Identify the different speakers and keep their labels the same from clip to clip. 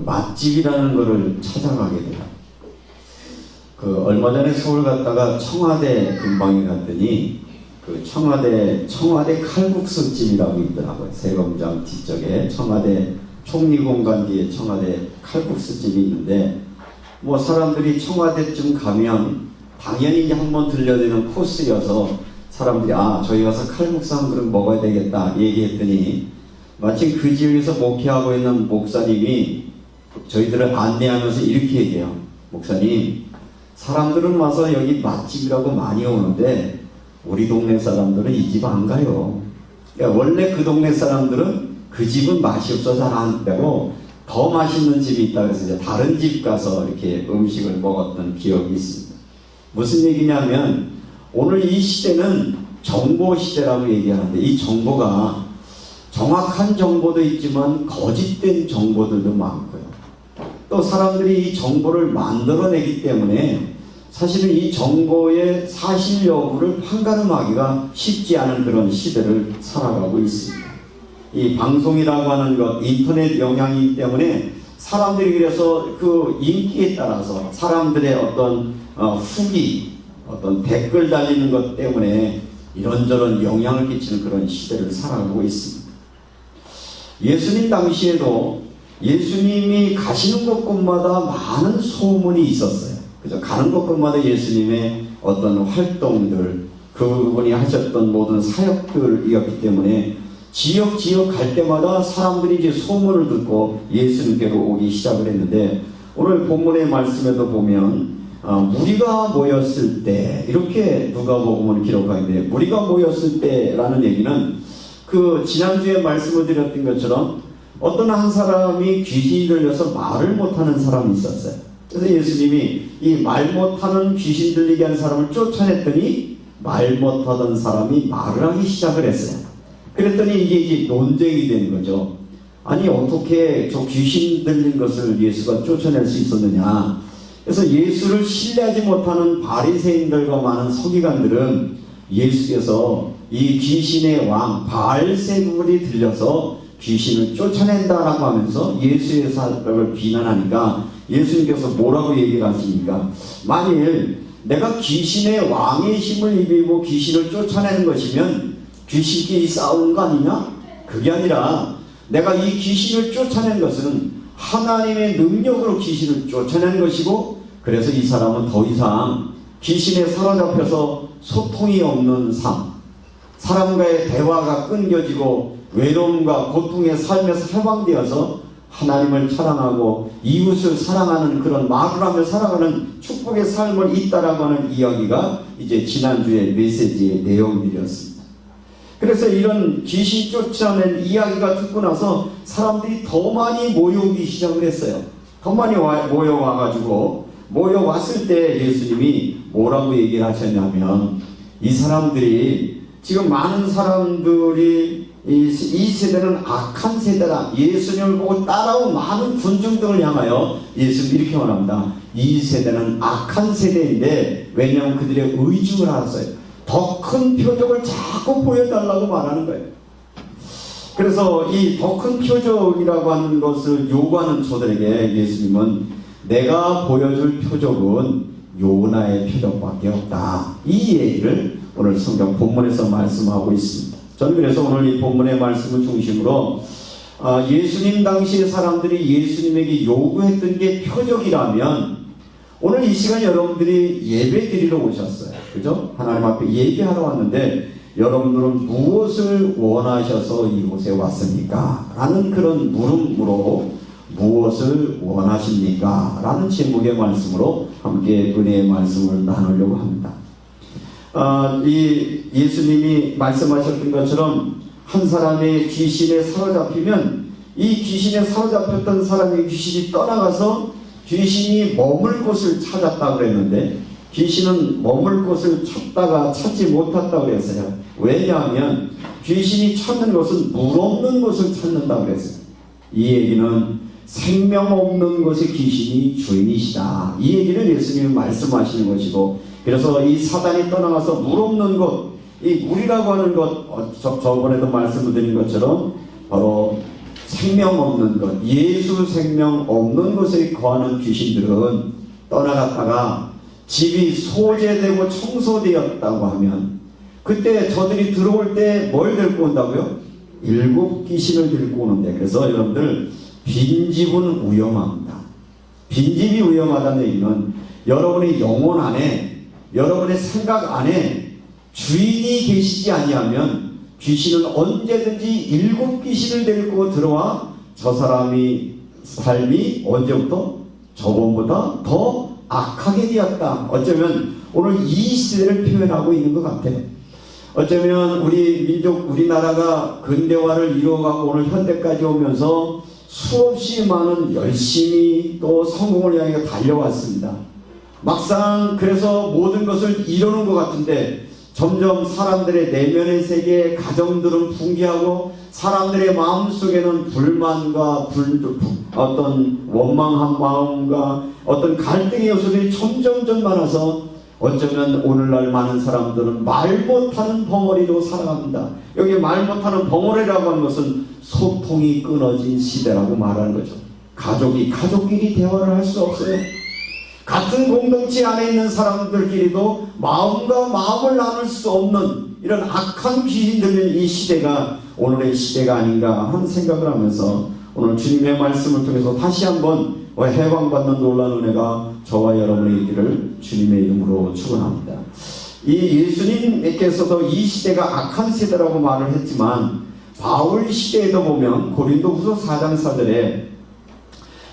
Speaker 1: 맛집이라는 거를 찾아가게 돼요. 얼마 전에 서울 갔다가 청와대 근방에 갔더니 청와대 칼국수집이라고 있더라고요. 세검장 뒤쪽에 청와대 총리공관 뒤에 청와대 칼국수집이 있는데, 뭐 사람들이 청와대쯤 가면 당연히 이제 한번 들려드리는 코스여서 사람들이 저희 가서 칼국수 한 그릇 먹어야 되겠다 얘기했더니, 마침 그 지역에서 목회하고 있는 목사님이 저희들을 안내하면서 이렇게 얘기해요. 목사님, 사람들은 와서 여기 맛집이라고 많이 오는데 우리 동네 사람들은 이 집 안 가요. 그러니까 원래 그 동네 사람들은 그 집은 맛이 없어서 잘 안 가고 더 맛있는 집이 있다고 해서 이제 다른 집 가서 이렇게 음식을 먹었던 기억이 있습니다. 무슨 얘기냐면, 오늘 이 시대는 정보 시대라고 얘기하는데, 이 정보가 정확한 정보도 있지만 거짓된 정보들도 많고요. 또 사람들이 이 정보를 만들어내기 때문에 사실은 이 정보의 사실 여부를 판가름하기가 쉽지 않은 그런 시대를 살아가고 있습니다. 이 방송이라고 하는 것, 인터넷 영향이기 때문에 사람들이 그래서 그 인기에 따라서 사람들의 어떤 후기, 어떤 댓글 달리는 것 때문에 이런저런 영향을 끼치는 그런 시대를 살아가고 있습니다. 예수님 당시에도 예수님이 가시는 곳곳마다 많은 소문이 있었어요. 그래서 가는 곳곳마다 예수님의 어떤 활동들, 그분이 하셨던 모든 사역들이었기 때문에 지역 갈 때마다 사람들이 이제 소문을 듣고 예수님께로 오기 시작을 했는데, 오늘 본문의 말씀에도 보면 무리가 모였을 때, 이렇게 누가복음은 기록하는데, 무리가 모였을 때라는 얘기는 지난주에 말씀을 드렸던 것처럼 어떤 한 사람이 귀신이 들려서 말을 못하는 사람이 있었어요. 그래서 예수님이 이 말 못하는 귀신 들리게 한 사람을 쫓아냈더니 말 못하던 사람이 말을 하기 시작을 했어요. 그랬더니 이게 이제 논쟁이 되는 거죠. 아니, 어떻게 저 귀신 들린 것을 예수가 쫓아낼 수 있었느냐. 그래서 예수를 신뢰하지 못하는 바리새인들과 많은 서기관들은 예수께서 이 귀신의 왕 바알세불이 들려서 귀신을 쫓아낸다라고 하면서 예수의 사역을 비난하니까 예수님께서 뭐라고 얘기를 하십니까? 만일 내가 귀신의 왕의 힘을 입히고 귀신을 쫓아내는 것이면 귀신끼리 싸우는 거 아니냐? 그게 아니라 내가 이 귀신을 쫓아낸 것은 하나님의 능력으로 귀신을 쫓아낸 것이고, 그래서 이 사람은 더 이상 귀신에 사로잡혀서 소통이 없는 삶, 사람과의 대화가 끊겨지고 외로움과 고통의 삶에서 해방되어서 하나님을 사랑하고 이웃을 사랑하는 그런 말을 하며 살아가는 축복의 삶을 있다라고 하는 이야기가 이제 지난주의 메시지의 내용들이었습니다. 그래서 이런 귀신 쫓아낸 이야기가 듣고 나서 사람들이 더 많이 모여오기 시작을 했어요. 더 많이 모여왔을 때 예수님이 뭐라고 얘기를 하셨냐면, 이 사람들이 지금 많은 사람들이 이 세대는 악한 세대다. 예수님을 보고 따라온 많은 군중들을 향하여 예수님이 이렇게 말합니다. 이 세대는 악한 세대인데, 왜냐하면 그들의 의중을 알았어요. 더 큰 표적을 자꾸 보여달라고 말하는 거예요. 그래서 이 더 큰 표적이라고 하는 것을 요구하는 저들에게 예수님은 내가 보여줄 표적은 요나의 표적밖에 없다. 이 얘기를 오늘 성경 본문에서 말씀하고 있습니다. 저는 그래서 오늘 이 본문의 말씀을 중심으로 예수님 당시의 사람들이 예수님에게 요구했던 게 표적이라면, 오늘 이 시간 여러분들이 예배 드리러 오셨어요. 그죠? 하나님 앞에 예배하러 왔는데 여러분들은 무엇을 원하셔서 이곳에 왔습니까? 라는 그런 물음으로 무엇을 원하십니까? 라는 제목의 말씀으로 함께 은혜의 말씀을 나누려고 합니다. 이 예수님이 말씀하셨던 것처럼 한 사람의 귀신에 사로잡히면 이 귀신에 사로잡혔던 사람의 귀신이 떠나가서 귀신이 머물 곳을 찾았다고 그랬는데, 귀신은 머물 곳을 찾다가 찾지 못했다고 그랬어요. 왜냐하면 귀신이 찾는 것은 물 없는 곳을 찾는다고 그랬어요. 이 얘기는 생명 없는 곳의 귀신이 주인이시다. 이 얘기를 예수님이 말씀하시는 것이고, 그래서 이 사단이 떠나가서 물 없는 곳, 이 물이라고 하는 것, 저번에도 말씀을 드린 것처럼 바로 생명 없는 것, 예수 생명 없는 곳에 거하는 귀신들은 떠나갔다가 집이 소재되고 청소되었다고 하면 그때 저들이 들어올 때 뭘 데리고 온다고요? 7 귀신을 데리고 오는데, 그래서 여러분들 빈집은 위험합니다. 빈집이 위험하다는 얘기는 여러분의 영혼 안에, 여러분의 생각 안에 주인이 계시지 아니하면 귀신은 언제든지 7 귀신을 데리고 들어와 저 사람이 삶이 언제부터? 저번보다 더 악하게 되었다. 어쩌면 오늘 이 시대를 표현하고 있는 것 같아요. 어쩌면 우리 민족, 우리나라가 근대화를 이루어가고 오늘 현대까지 오면서 수없이 많은 열심히 또 성공을 향해 달려왔습니다. 막상 그래서 모든 것을 이루는 것 같은데 점점 사람들의 내면의 세계, 가정들은 붕괴하고 사람들의 마음속에는 불만과 어떤 원망한 마음과 어떤 갈등의 요소들이 점점 많아서 어쩌면 오늘날 많은 사람들은 말 못하는 벙어리로 살아갑니다. 여기 말 못하는 벙어리라고 하는 것은 소통이 끊어진 시대라고 말하는 거죠. 가족끼리 대화를 할 수 없어요. 같은 공동체 안에 있는 사람들끼리도 마음과 마음을 나눌 수 없는 이런 악한 귀신 들린 이 시대가 오늘의 시대가 아닌가 하는 생각을 하면서 오늘 주님의 말씀을 통해서 다시 한번 해방받는 놀라운 은혜가 저와 여러분의 있기를 주님의 이름으로 축원합니다. 이 예수님께서도 이 시대가 악한 세대라고 말을 했지만 바울 시대에도 보면 고린도후서 4장 4절에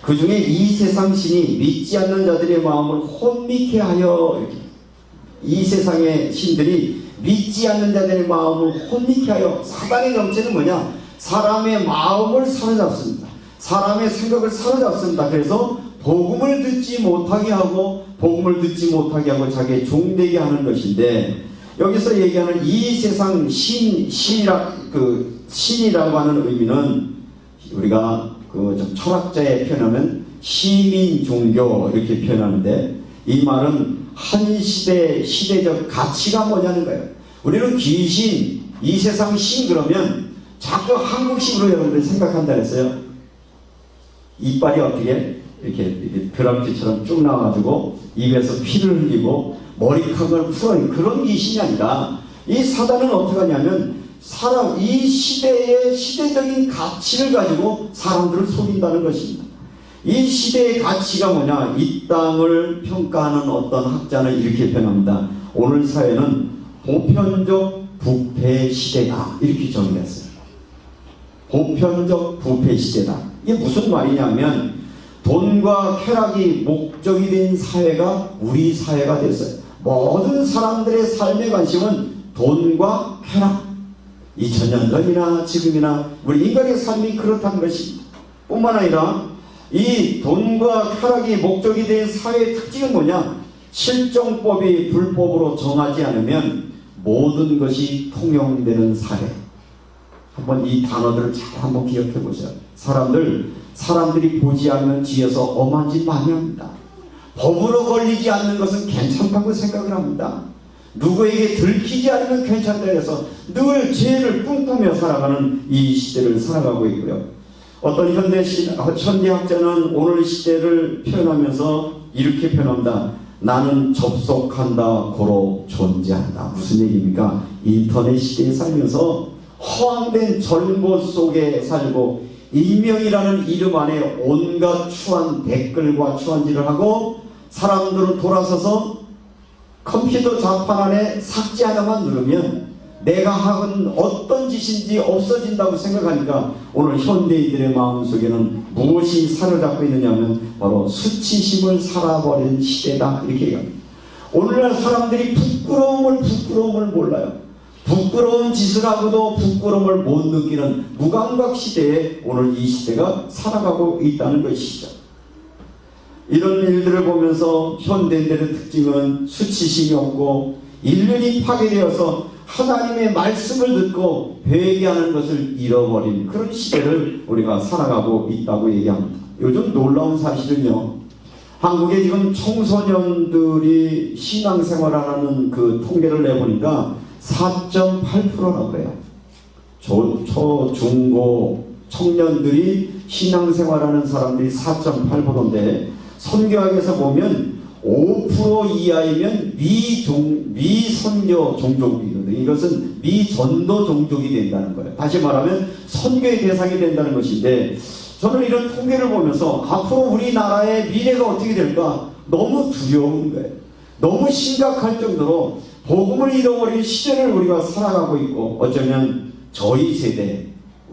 Speaker 1: 그 중에 이 세상 신이 믿지 않는 자들의 마음을 혼미케 하여, 이렇게 이 세상의 신들이 믿지 않는 자들의 마음을 혼미케 하여, 사단의 정체는 뭐냐? 사람의 마음을 사로잡습니다. 사람의 생각을 사로잡습니다. 그래서 복음을 듣지 못하게 하고 자기의 종되게 하는 것인데, 여기서 얘기하는 이 세상 신이라고 하는 의미는 우리가 좀 철학자의 표현하면 시민 종교 이렇게 표현하는데, 이 말은 한 시대적 가치가 뭐냐는 거예요. 우리는 귀신, 이 세상 신 그러면 자꾸 한국식으로 여러분들이 생각한다 그랬어요. 이빨이 어떻게 이렇게 드럼치처럼 쭉 나와가지고 입에서 피를 흘리고 머리카락을 풀어요. 그런 귀신이 아니라 이 사단은 어떻게 하냐면 이 시대의 시대적인 가치를 가지고 사람들을 속인다는 것입니다. 이 시대의 가치가 뭐냐? 이 땅을 평가하는 어떤 학자는 이렇게 표현합니다. 오늘 사회는 보편적 부패 시대다, 이렇게 정의했어요. 보편적 부패 시대다. 이게 무슨 말이냐면 돈과 쾌락이 목적이 된 사회가 우리 사회가 됐어요. 모든 사람들의 삶의 관심은 돈과 쾌락. 2000년 전이나 지금이나 우리 인간의 삶이 그렇다는 것입니다. 뿐만 아니라 이 돈과 쾌락이 목적이 된 사회의 특징은 뭐냐? 실정법이 불법으로 정하지 않으면 모든 것이 통용되는 사회. 한번 이 단어들을 잘 한번 기억해 보세요. 사람들이 보지 않으면 뒤에서 엄한 짓 많이 합니다. 법으로 걸리지 않는 것은 괜찮다고 생각을 합니다. 누구에게 들키지 않으면 괜찮다 해서 늘 죄를 꿈꾸며 살아가는 이 시대를 살아가고 있고요. 어떤 현대학자는 오늘 시대를 표현하면서 이렇게 표현합니다. 나는 접속한다 고로 존재한다. 무슨 얘기입니까? 인터넷 시대에 살면서 허황된 정보 속에 살고 익명이라는 이름 안에 온갖 추한 댓글과 추한질을 하고 사람들은 돌아서서 컴퓨터 좌판 안에 삭제 하나만 누르면 내가 하는 어떤 짓인지 없어진다고 생각하니까 오늘 현대인들의 마음속에는 무엇이 사로잡고 있느냐면 바로 수치심을 살아버린 시대다, 이렇게 얘기합니다. 오늘날 사람들이 부끄러움을 몰라요. 부끄러운 짓을 하고도 부끄러움을 못 느끼는 무감각 시대에 오늘 이 시대가 살아가고 있다는 것이죠. 이런 일들을 보면서 현대인들의 특징은 수치심이 없고 인륜이 파괴되어서 하나님의 말씀을 듣고 회개하는 것을 잃어버린 그런 시대를 우리가 살아가고 있다고 얘기합니다. 요즘 놀라운 사실은요, 한국에 지금 청소년들이 신앙생활하는 그 통계를 내보니까 4.8%라고 해요. 초, 중, 고, 청년들이 신앙생활하는 사람들이 4.8%인데 선교학에서 보면 5% 이하이면 미선교 종족이거든요. 이것은 미전도 종족이 된다는 거예요. 다시 말하면 선교의 대상이 된다는 것인데, 저는 이런 통계를 보면서 앞으로 우리나라의 미래가 어떻게 될까 너무 두려운 거예요. 너무 심각할 정도로 복음을 잃어버린 시대를 우리가 살아가고 있고, 어쩌면 저희 세대,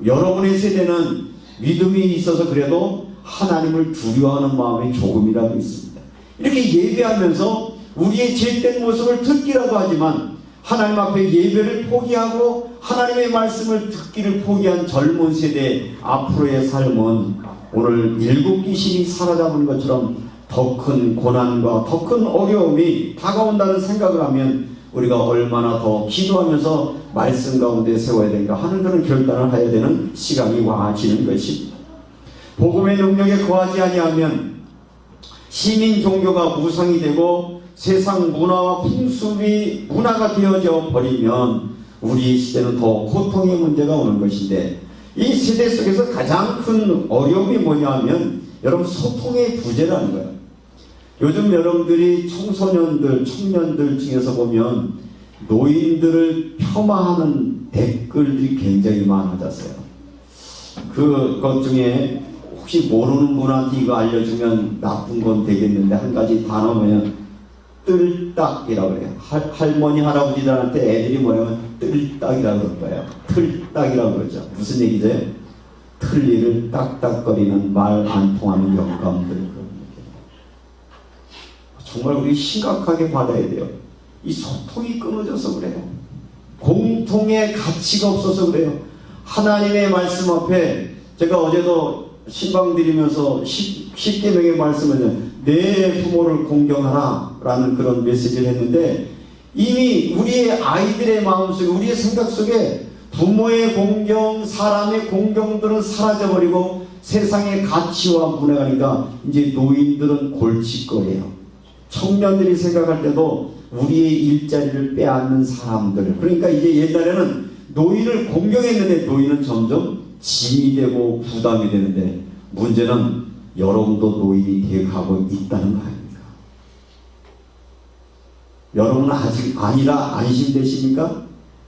Speaker 1: 여러분의 세대는 믿음이 있어서 그래도 하나님을 두려워하는 마음이 조금이라도 있습니다. 이렇게 예배하면서 우리의 죄된 모습을 듣기라도 하지만 하나님 앞에 예배를 포기하고 하나님의 말씀을 듣기를 포기한 젊은 세대 앞으로의 삶은 오늘 일곱 귀신이 사로잡은 것처럼 더 큰 고난과 더 큰 어려움이 다가온다는 생각을 하면 우리가 얼마나 더 기도하면서 말씀 가운데 세워야 되는가 하는 그런 결단을 해야 되는 시간이 와지는 것입니다. 복음의 능력에 거하지 아니하면 시민 종교가 무상이 되고 세상 문화와 풍습이 문화가 되어져 버리면 우리 시대는 더 고통의 문제가 오는 것인데, 이 세대 속에서 가장 큰 어려움이 뭐냐 하면 여러분 소통의 부재라는 거예요. 요즘 여러분들이 청소년들, 청년들 중에서 보면 노인들을 폄하하는 댓글들이 굉장히 많아졌어요. 그것 중에 혹시 모르는 분한테 이거 알려주면 나쁜 건 되겠는데 한 가지 단어면 뜰딱이라고 그래요. 할머니 할아버지들한테 애들이 뭐냐면 뜰딱이라고 그럴 거예요. 틀딱이라고 그러죠. 무슨 얘기죠? 틀니를 딱딱거리는 말 안 통하는 영감들, 그런 얘기. 정말 우리 심각하게 받아야 돼요. 이 소통이 끊어져서 그래요. 공통의 가치가 없어서 그래요. 하나님의 말씀 앞에 제가 어제도 신방 드리면서 10계명의 말씀은 내 부모를 공경하라 라는 그런 메시지를 했는데, 이미 우리의 아이들의 마음속에, 우리의 생각 속에 부모의 공경, 사람의 공경들은 사라져버리고 세상의 가치와 문화가니까 이제 노인들은 골칫거리예요. 청년들이 생각할 때도 우리의 일자리를 빼앗는 사람들. 그러니까 이제 옛날에는 노인을 공경했는데 노인은 점점 짐이 되고 부담이 되는데, 문제는 여러분도 노인이 되어가고 있다는 거 아닙니까? 여러분은 아직 아니라 안심되십니까?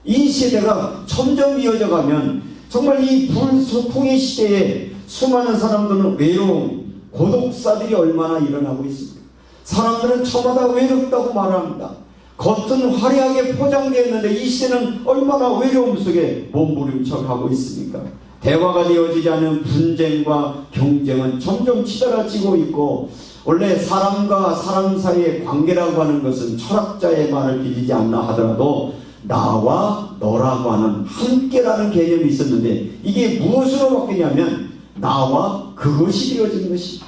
Speaker 1: 이 세대가 점점 이어져 가면 정말 이 불소통의 시대에 수많은 사람들은 외로움, 고독사들이 얼마나 일어나고 있습니까? 사람들은 저마다 외롭다고 말합니다. 겉은 화려하게 포장되어 있는데 이 시대는 얼마나 외로움 속에 몸부림쳐 가고 있습니까? 대화가 되어지지 않은 분쟁과 경쟁은 점점 치달아지고 있고, 원래 사람과 사람 사이의 관계라고 하는 것은 철학자의 말을 빌리지 않나 하더라도 나와 너라고 하는 함께라는 개념이 있었는데, 이게 무엇으로 바뀌냐면 나와 그것이 되어지는 것입니다.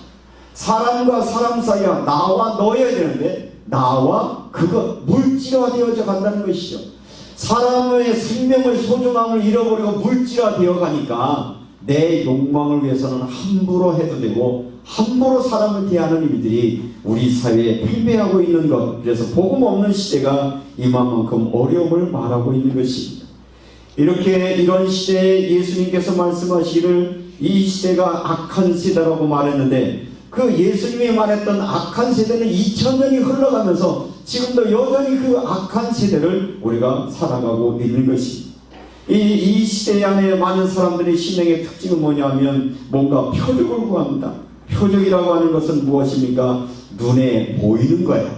Speaker 1: 사람과 사람 사이가 나와 너여야 되는데 나와 그것, 물질화 되어져 간다는 것이죠. 사람의 생명의 소중함을 잃어버리고 물질화 되어 가니까 내 욕망을 위해서는 함부로 해도 되고 함부로 사람을 대하는 일들이 우리 사회에 팽배하고 있는 것. 그래서 복음 없는 시대가 이만큼 어려움을 말하고 있는 것입니다. 이런 시대에 예수님께서 말씀하시기를 이 시대가 악한 세대라고 말했는데, 그 예수님이 말했던 악한 세대는 2000년이 흘러가면서 지금도 여전히 그 악한 세대를 우리가 살아가고 있는 것입니다. 이 시대 안에 많은 사람들의 신앙의 특징은 뭐냐면 뭔가 표적을 구합니다. 표적이라고 하는 것은 무엇입니까? 눈에 보이는 거예요.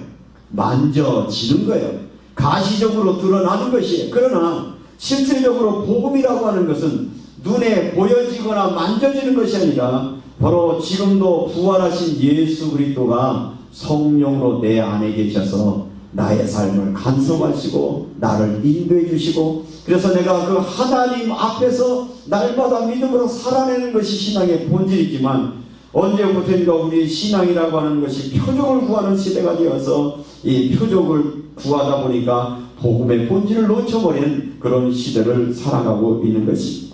Speaker 1: 만져지는 거예요. 가시적으로 드러나는 것이에요. 그러나 실질적으로 복음이라고 하는 것은 눈에 보여지거나 만져지는 것이 아니라 바로 지금도 부활하신 예수 그리스도가 성령으로 내 안에 계셔서 나의 삶을 간섭하시고 나를 인도해 주시고, 그래서 내가 그 하나님 앞에서 날마다 믿음으로 살아내는 것이 신앙의 본질이지만, 언제부터인가 우리 신앙이라고 하는 것이 표적을 구하는 시대가 되어서 이 표적을 구하다 보니까 복음의 본질을 놓쳐버리는 그런 시대를 살아가고 있는 것입니다.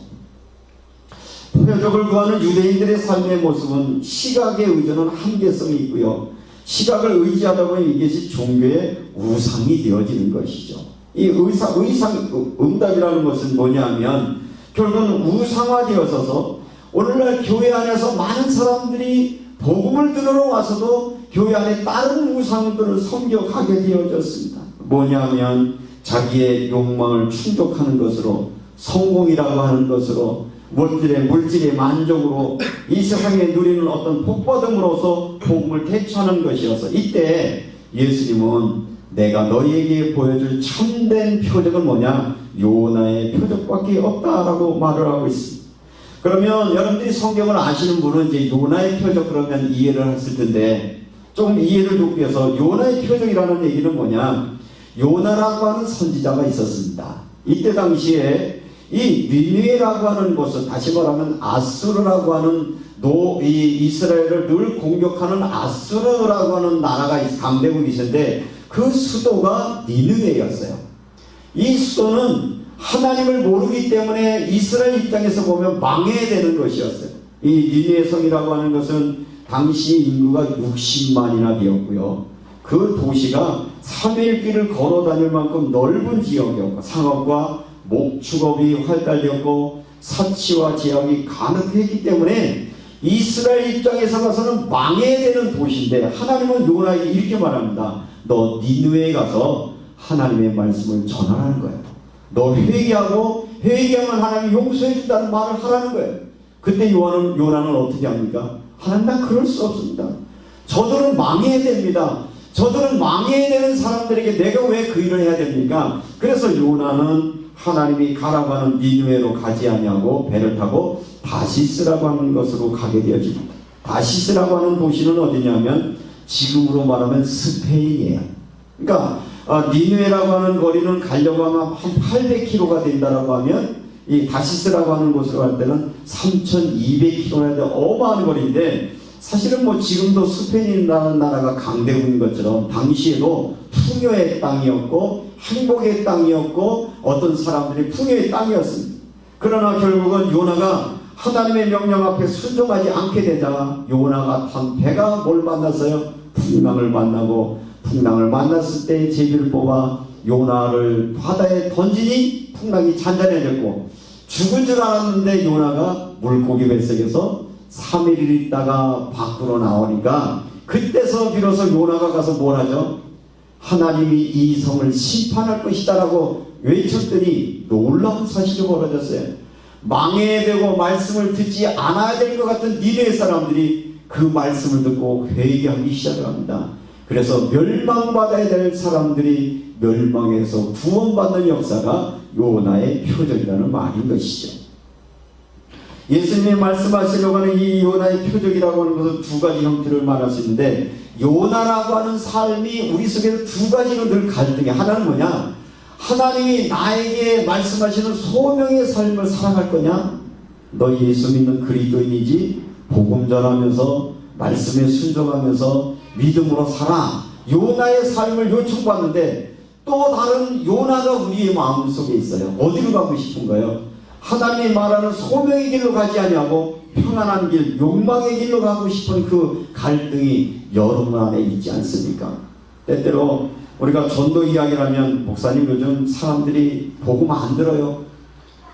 Speaker 1: 표적을 구하는 유대인들의 삶의 모습은 시각에 의존한 한계성이 있고요. 시각을 의지하다 보면 이것이 종교의 우상이 되어지는 것이죠. 이 응답이라는 것은 뭐냐면 결국은 우상화되어서 오늘날 교회 안에서 많은 사람들이 복음을 들으러 와서도 교회 안에 다른 우상들을 섬겨가게 되어졌습니다. 뭐냐면 자기의 욕망을 충족하는 것으로, 성공이라고 하는 것으로, 물질의 만족으로, 이 세상에 누리는 어떤 복받음으로서 복음을 대처하는 것이어서, 이때 예수님은 내가 너희에게 보여줄 참된 표적은 뭐냐? 요나의 표적밖에 없다라고 말을 하고 있습니다. 그러면 여러분들이 성경을 아시는 분은 이제 요나의 표적 그러면 이해를 했을 텐데, 좀 이해를 돕기 위해서 요나의 표적이라는 얘기는 뭐냐? 요나라고 하는 선지자가 있었습니다. 이때 당시에 이 니느웨라고 하는 곳은, 다시 말하면 아수르라고 하는 이 이스라엘을 늘 공격하는 아수르라고 하는 나라가 강대국이 있었는데, 그 수도가 니느웨였어요. 이 수도는 하나님을 모르기 때문에 이스라엘 입장에서 보면 망해야 되는 것이었어요. 이 니느웨 성이라고 하는 것은 당시 인구가 60만이나 되었고요. 그 도시가 3일 길을 걸어 다닐 만큼 넓은 지역이었고, 상업과 목축업이 활달되었고 사치와 제약이 가능했기 때문에 이스라엘 입장에서 봐서는 망해야 되는 도시인데, 하나님은 요나에게 이렇게 말합니다. 너 니느웨에 가서 하나님의 말씀을 전하라는 거예요. 너 회개하면 하나님이 용서해 준다는 말을 하라는 거예요. 그때 요나는 어떻게 합니까? 하나님, 난 그럴 수 없습니다. 저들은 망해야 됩니다. 저들은 망해야 되는 사람들에게 내가 왜 그 일을 해야 됩니까? 그래서 요나는 하나님이 가라고 하는 니느웨로 가지 아니하고 배를 타고 다시스라고 하는 것으로 가게 되어집니다. 다시스라고 하는 도시는 어디냐면 지금으로 말하면 스페인이에요. 그러니까 니느웨라고 하는 거리는 가려고 하면 한 800km가 된다라고 하면, 이 다시스라고 하는 곳으로 갈 때는 3200km나 되는 어마어마한 거리인데, 사실은 뭐 지금도 스페인이라는 나라가 강대국인 것처럼 당시에도 풍요의 땅이었고 행복의 땅이었고 어떤 사람들이 풍요의 땅이었습니다. 그러나 결국은 요나가 하나님의 명령 앞에 순종하지 않게 되자 요나가 탄 배가 뭘 만났어요? 풍랑을 만나고, 풍랑을 만났을 때 제비를 뽑아 요나를 바다에 던지니 풍랑이 잔잔해졌고, 죽을 줄 알았는데 요나가 물고기 뱃속에서 3일 있다가 밖으로 나오니까, 그때서 비로소 요나가 가서 뭘 하죠? 하나님이 이 성을 심판할 것이다 라고 외쳤더니 놀라운 사실이 벌어졌어요. 망해야 되고 말씀을 듣지 않아야 될 것 같은 니느웨 사람들이 그 말씀을 듣고 회개하기 시작합니다. 그래서 멸망받아야 될 사람들이 멸망해서 구원받는 역사가 요나의 표적이라는 말인 것이죠. 예수님이 말씀하시려고 하는 이 요나의 표적이라고 하는 것은 두 가지 형태를 말할 수 있는데, 요나라고 하는 삶이 우리 속에서 두 가지로 늘 갈등이, 하나는 뭐냐? 하나님이 나에게 말씀하시는 소명의 삶을 살아갈 거냐? 너 예수 믿는 그리스도인이지? 복음 전하면서 말씀에 순종하면서 믿음으로 살아. 요나의 삶을 요청받는데, 또 다른 요나가 우리의 마음속에 있어요. 어디로 가고 싶은가요? 하나님이 말하는 소명의 길로 가지 아니하고 평안한 길, 욕망의 길로 가고 싶은 그 갈등이 여러분 안에 있지 않습니까? 때때로 우리가 전도 이야기를 하면, 목사님 요즘 사람들이 복음 안 들어요.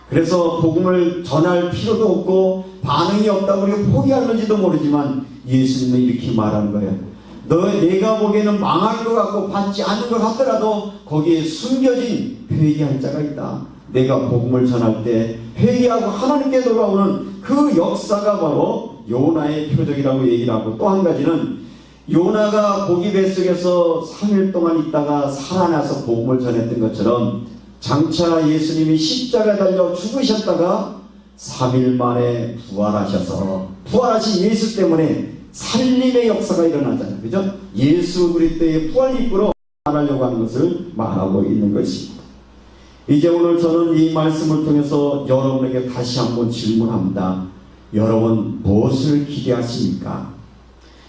Speaker 1: 그래서 복음을 전할 필요도 없고 반응이 없다고 우리가 포기하는지도 모르지만, 예수님은 이렇게 말하는 거예요. 내가 보기에는 망할 것 같고 받지 않는 것 같더라도 거기에 숨겨진 회개할 자가 있다. 내가 복음을 전할 때 회개하고 하나님께 돌아오는 그 역사가 바로 요나의 표적이라고 얘기를 하고, 또 한 가지는 요나가 고기 뱃속에서 3일 동안 있다가 살아나서 복음을 전했던 것처럼, 장차 예수님이 십자가에 달려 죽으셨다가 3일 만에 부활하신 예수 때문에 살림의 역사가 일어나잖아요. 그죠? 예수 그리스도의 부활 입구로 말하려고 하는 것을 말하고 있는 것입니다. 이제 오늘 저는 이 말씀을 통해서 여러분에게 다시 한번 질문합니다. 여러분 무엇을 기대하십니까?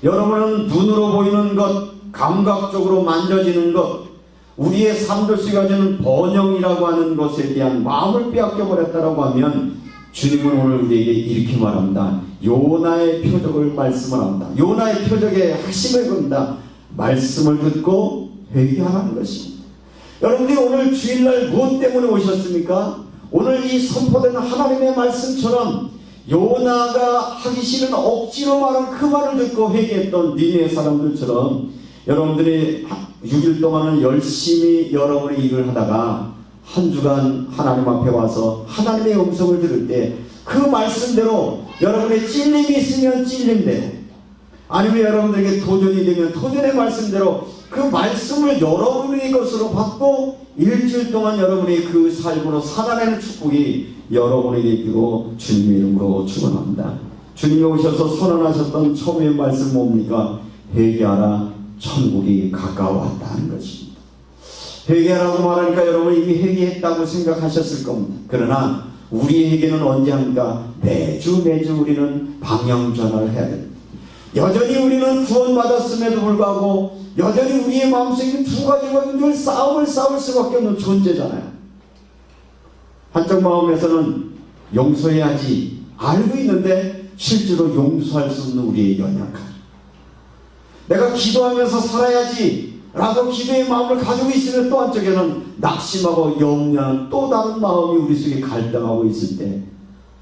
Speaker 1: 여러분은 눈으로 보이는 것, 감각적으로 만져지는 것, 우리의 삶들 속에 가지는 번영이라고 하는 것에 대한 마음을 빼앗겨 버렸다라고 하면, 주님은 오늘 우리에게 이렇게 말합니다. 요나의 표적을 말씀을 합니다. 요나의 표적의 핵심을 겁니다. 말씀을 듣고 회개하라는 것입니다. 여러분들이 오늘 주일날 무엇 때문에 오셨습니까? 오늘 이 선포되는 하나님의 말씀처럼 요나가 하기 싫은 억지로 말한 그 말을 듣고 회개했던 니네 사람들처럼 여러분들이 6일 동안은 열심히 여러분의 일을 하다가 한 주간 하나님 앞에 와서 하나님의 음성을 들을 때 그 말씀대로 여러분의 찔림이 있으면 찔림대로, 아니면 여러분들에게 도전이 되면 도전의 말씀대로 그 말씀을 여러분의 것으로 받고 일주일 동안 여러분의 그 삶으로 살아내는 축복이 여러분에게 있기로 주님의 이름으로 축원합니다. 주님이 오셔서 선언하셨던 처음의 말씀 뭡니까? 회개하라, 천국이 가까워왔다는 것입니다. 회개하라고 말하니까 여러분 이미 회개했다고 생각하셨을 겁니다. 그러나 우리의 회개는 언제 합니까? 매주 우리는 방향 전환을 해야 됩니다. 여전히 우리는 구원받았음에도 불구하고 여전히 우리의 마음속에 두 가지가 늘 싸울 수밖에 없는 존재잖아요. 한쪽 마음에서는 용서해야지 알고 있는데 실제로 용서할 수 없는 우리의 연약함, 내가 기도하면서 살아야지 라고 기도의 마음을 가지고 있으면 또 한쪽에는 낙심하고 염려한 또 다른 마음이 우리 속에 갈등하고 있을 때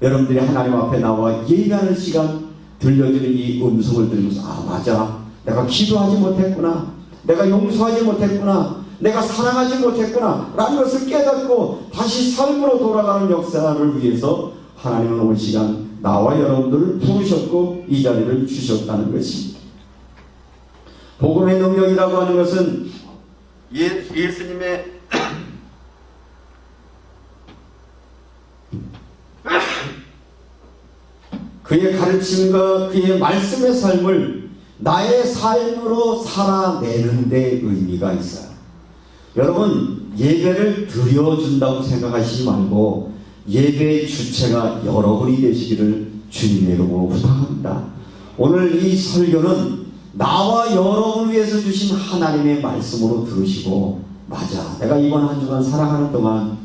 Speaker 1: 여러분들이 하나님 앞에 나와 예배하는 시간 들려주는 이 음성을 들으면서 아 맞아, 내가 기도하지 못했구나, 내가 용서하지 못했구나, 내가 사랑하지 못했구나 라는 것을 깨닫고 다시 삶으로 돌아가는 역사를 위해서 하나님은 올 시간 나와 여러분들을 부르셨고 이 자리를 주셨다는 것입니다. 복음의 능력이라고 하는 것은 예수님의 그의 가르침과 그의 말씀의 삶을 나의 삶으로 살아내는 데 의미가 있어요. 여러분 예배를 드려준다고 생각하시지 말고 예배의 주체가 여러분이 되시기를 주님의 이름으로 부탁합니다. 오늘 이 설교는 나와 여러분을 위해서 주신 하나님의 말씀으로 들으시고 맞아, 내가 이번 한 주간 살아가는 동안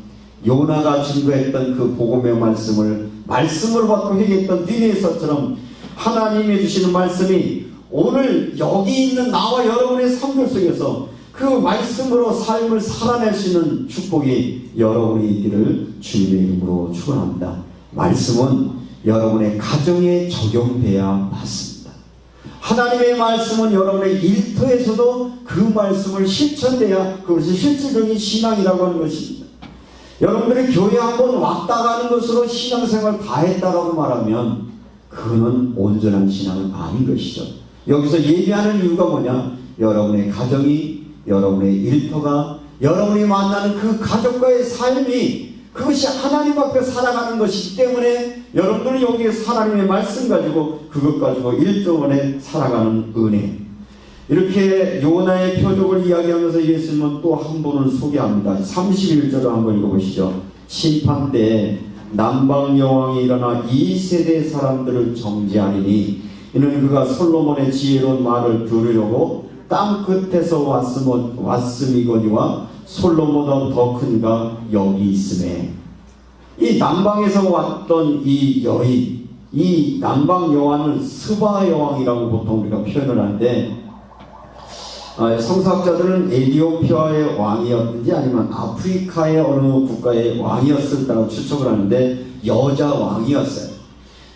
Speaker 1: 요나가 증거했던 그 복음의 말씀을 받고 회개했던 니네에서처럼 하나님이 주시는 말씀이 오늘 여기 있는 나와 여러분의 삶들 속에서 그 말씀으로 삶을 살아낼 수 있는 축복이 여러분이 있기를 주님의 이름으로 축원합니다. 말씀은 여러분의 가정에 적용돼야 맞습니다. 하나님의 말씀은 여러분의 일터에서도 그 말씀을 실천돼야 그것이 실질적인 신앙이라고 하는 것입니다. 여러분들이 교회 한번 왔다 가는 것으로 신앙생활 다 했다라고 말하면 그거는 온전한 신앙은 아닌 것이죠. 여기서 예배하는 이유가 뭐냐? 여러분의 가정이, 여러분의 일터가, 여러분이 만나는 그 가족과의 삶이 그것이 하나님 앞에 살아가는 것이기 때문에 여러분들은 여기에서 하나님의 말씀 가지고 그것 가지고 일정원에 살아가는 은혜. 이렇게 요나의 표적을 이야기하면서 예수님은 또 한 분을 소개합니다. 31절을 한번 읽어보시죠. 심판 때에 남방 여왕이 일어나 이 세대 사람들을 정죄하리니 이는 그가 솔로몬의 지혜로운 말을 들으려고 땅 끝에서 왔음이거니와 솔로몬보다 더 큰가 여기 있음에. 이 남방에서 왔던 이 여인, 이 남방 여왕은 스바 여왕이라고 보통 우리가 표현을 하는데 성서학자들은 에티오피아의 왕이었든지 아니면 아프리카의 어느 국가의 왕이었을까라고 추측을 하는데 여자 왕이었어요.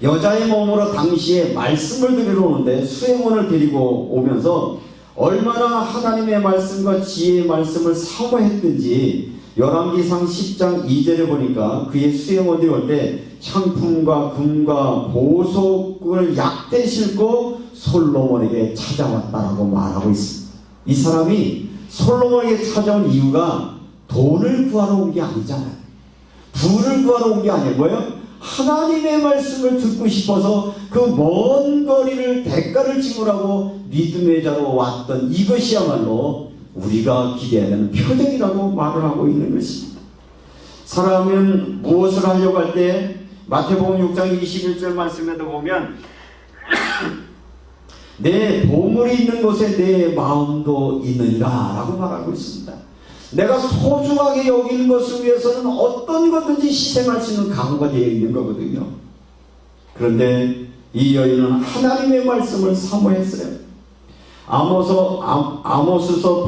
Speaker 1: 여자의 몸으로 당시에 말씀을 드리러 오는데 수행원을 데리고 오면서 얼마나 하나님의 말씀과 지혜의 말씀을 사모했든지 열왕기상 10장 2절에 보니까 그의 수행원들이 올 때 향품과 금과 보석을 약대 싣고 솔로몬에게 찾아왔다라고 말하고 있습니다. 이 사람이 솔로몬에게 찾아온 이유가 돈을 구하러 온 게 아니잖아요. 부를 구하러 온 게 아니에요. 뭐예요? 하나님의 말씀을 듣고 싶어서 그 먼 거리를 대가를 지불하고 믿음의 자로 왔던 이것이야말로 우리가 기대해야 되는 표적이라고 말을 하고 있는 것입니다. 사람은 무엇을 하려고 할 때 마태복음 6장 21절 말씀에도 보면 내 보물이 있는 곳에 내 마음도 있느니라 라고 말하고 있습니다. 내가 소중하게 여기는 것을 위해서는 어떤 것든지 희생할 수 있는 각오가 되어 있는 거거든요. 그런데 이 여인은 하나님의 말씀을 사모했어요. 아모스서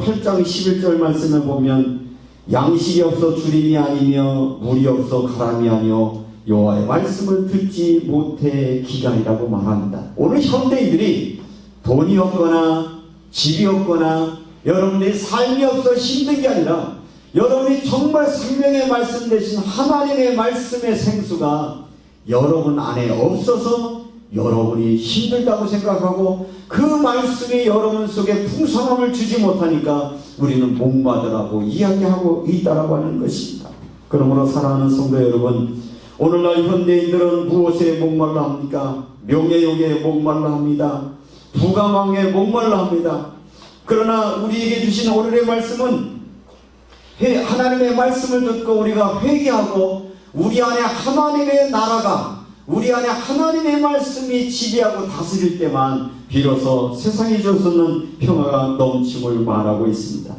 Speaker 1: 8장 11절 말씀을 보면 양식이 없어 주림이 아니며 물이 없어 가람이 아니요 여호와의 말씀을 듣지 못해 기간이라고 말합니다. 오늘 현대인들이 돈이 없거나 집이 없거나 여러분들이 삶이 없어 힘든 게 아니라 여러분이 정말 생명의 말씀 대신 하나님의 말씀의 생수가 여러분 안에 없어서 여러분이 힘들다고 생각하고 그 말씀이 여러분 속에 풍성함을 주지 못하니까 우리는 목마르다고 이야기하고 있다라고 하는 것입니다. 그러므로 사랑하는 성도 여러분, 오늘날 현대인들은 무엇에 목말라 합니까? 명예욕에 목말라 합니다. 부가망에 목말라 합니다. 그러나 우리에게 주신 오늘의 말씀은 하나님의 말씀을 듣고 우리가 회개하고 우리 안에 하나님의 나라가, 우리 안에 하나님의 말씀이 지배하고 다스릴 때만 비로소 세상이 줄 수 없는 평화가 넘침을 말하고 있습니다.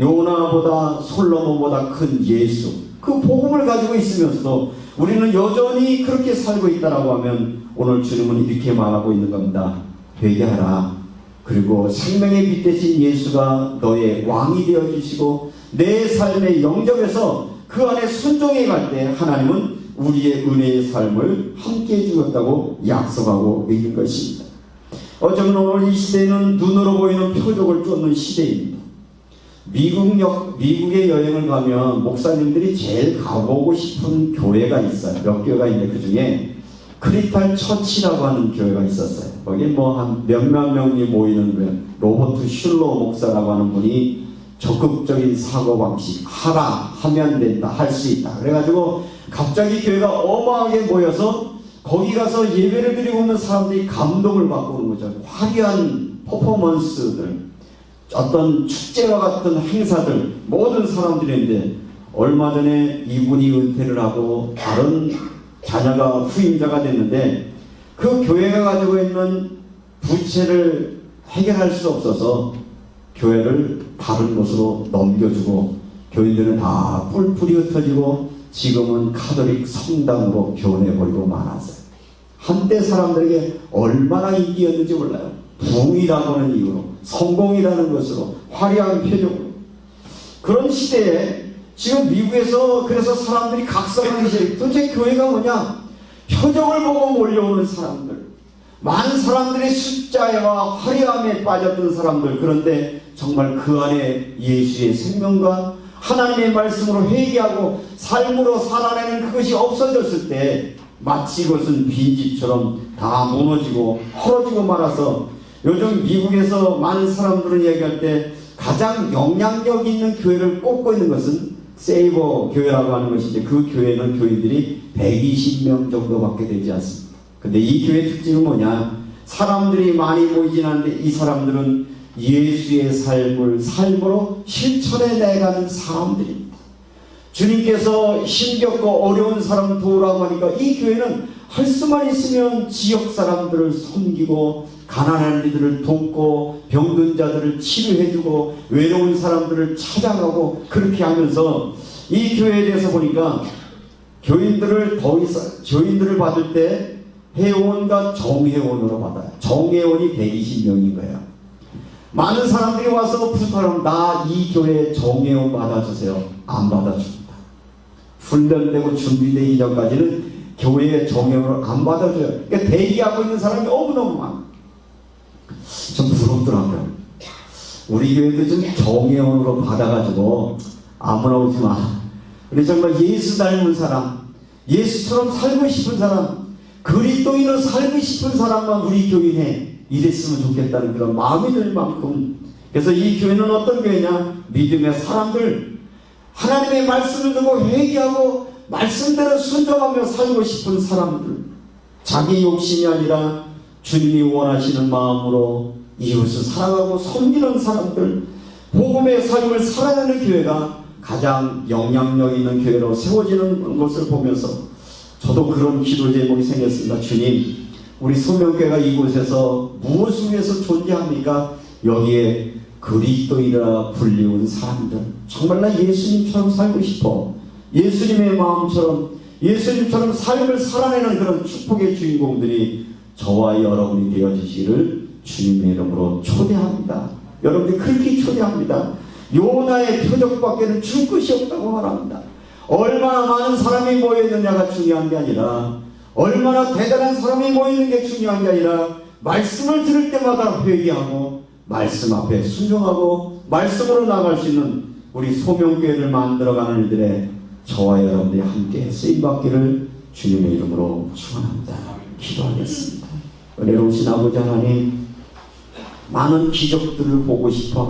Speaker 1: 요나보다 솔로몬보다 큰 예수, 그 복음을 가지고 있으면서도 우리는 여전히 그렇게 살고 있다라고 하면 오늘 주님은 이렇게 말하고 있는 겁니다. 회개하라. 그리고 생명의 빛 대신 예수가 너의 왕이 되어 주시고 내 삶의 영접에서 그 안에 순종해 갈 때 하나님은 우리의 은혜의 삶을 함께 해주겠다고 약속하고 있는 것입니다. 어쩌면 오늘 이 시대는 눈으로 보이는 표적을 쫓는 시대입니다. 미국에 여행을 가면 목사님들이 제일 가보고 싶은 교회가 있어요. 몇 교회가 있는데 그 중에 크리스탈 처치라고 하는 교회가 있었어요. 거기 뭐 한 몇만 명이 모이는 로버트 슐러 목사라고 하는 분이 적극적인 사고방식, 하라 하면 된다, 할 수 있다. 그래가지고 갑자기 교회가 어마하게 모여서 거기 가서 예배를 드리고 오는 사람들이 감동을 받고 오는 거죠. 화려한 퍼포먼스들, 어떤 축제와 같은 행사들, 모든 사람들인데 얼마 전에 이분이 은퇴를 하고 다른 자녀가 후임자가 됐는데 그 교회가 가지고 있는 부채를 해결할 수 없어서 교회를 다른 곳으로 넘겨주고 교인들은 다 뿔뿔이 흩어지고 지금은 카톨릭 성당으로 교훈해버리고 말았어요. 한때 사람들에게 얼마나 인기였는지 몰라요. 부이라고 하는 이유로, 성공이라는 것으로, 화려한 표적으로. 그런 시대에 지금 미국에서 그래서 사람들이 각성하기 시작해요. 도대체 교회가 뭐냐? 표적을 보고 몰려오는 사람들, 많은 사람들의 숫자와 화려함에 빠졌던 사람들. 그런데 정말 그 안에 예수의 생명과 하나님의 말씀으로 회개하고 삶으로 살아내는 그것이 없어졌을 때 마치 그것은 빈집처럼 다 무너지고 헐어지고 말아서 요즘 미국에서 많은 사람들은 이야기할 때 가장 영향력 있는 교회를 꼽고 있는 것은 세이버 교회라고 하는 것인데 그 교회는 교인들이 120명 정도밖에 되지 않습니다. 근데 이 교회 특징은 뭐냐? 사람들이 많이 모이진 않는데 이 사람들은 예수의 삶을 삶으로 실천해 내가는 사람들입니다. 주님께서 힘겹고 어려운 사람 도우라고 하니까 이 교회는 할 수만 있으면 지역 사람들을 섬기고 가난한 이들을 돕고 병든 자들을 치료해주고 외로운 사람들을 찾아가고 그렇게 하면서 이 교회에 대해서 보니까 교인들을 받을 때 회원과 정회원으로 받아요. 정회원이 120명인 거예요. 많은 사람들이 와서 부탁하면 나 이 교회 정회원 받아주세요. 안 받아줍니다. 훈련되고 준비되기 전까지는 교회의 정회원을 안 받아줘요. 그러니까 대기하고 있는 사람이 너무너무 많아요. 좀 부럽더라고요. 우리 교회도 좀 정회원으로 받아가지고 아무나 오지 마. 근데 정말 예수 닮은 사람, 예수처럼 살고 싶은 사람, 그리스도인으로 살고 싶은 사람만 우리 교인에 이랬으면 좋겠다는 그런 마음이 들 만큼. 그래서 이 교회는 어떤 교회냐? 믿음의 사람들, 하나님의 말씀을 듣고 회개하고 말씀대로 순종하며 살고 싶은 사람들, 자기 욕심이 아니라 주님이 원하시는 마음으로 이웃을 사랑하고 섬기는 사람들, 복음의 삶을 살아내는 교회가 가장 영향력 있는 교회로 세워지는 것을 보면서 저도 그런 기도 제목이 생겼습니다. 주님, 우리 소명교회가 이곳에서 무엇을 위해서 존재합니까? 여기에 그리스도인이라 불리운 사람들, 정말 나 예수님처럼 살고 싶어, 예수님의 마음처럼 예수님처럼 삶을 살아내는 그런 축복의 주인공들이 저와 여러분이 되어주시기를 주님의 이름으로 초대합니다. 여러분들이 그렇게 초대합니다. 요나의 표적밖에는 줄 것이 없다고 말합니다. 얼마나 많은 사람이 모여있느냐가 중요한 게 아니라 얼마나 대단한 사람이 모이는 게 중요한 게 아니라 말씀을 들을 때마다 회개하고 말씀 앞에 순종하고 말씀으로 나갈 수 있는 우리 소명교회를 만들어가는 일들에 저와 여러분들이 함께 쓰임받기를 주님의 이름으로 축원합니다. 기도하겠습니다. 은혜로우신 아버지 하나님, 많은 기적들을 보고 싶어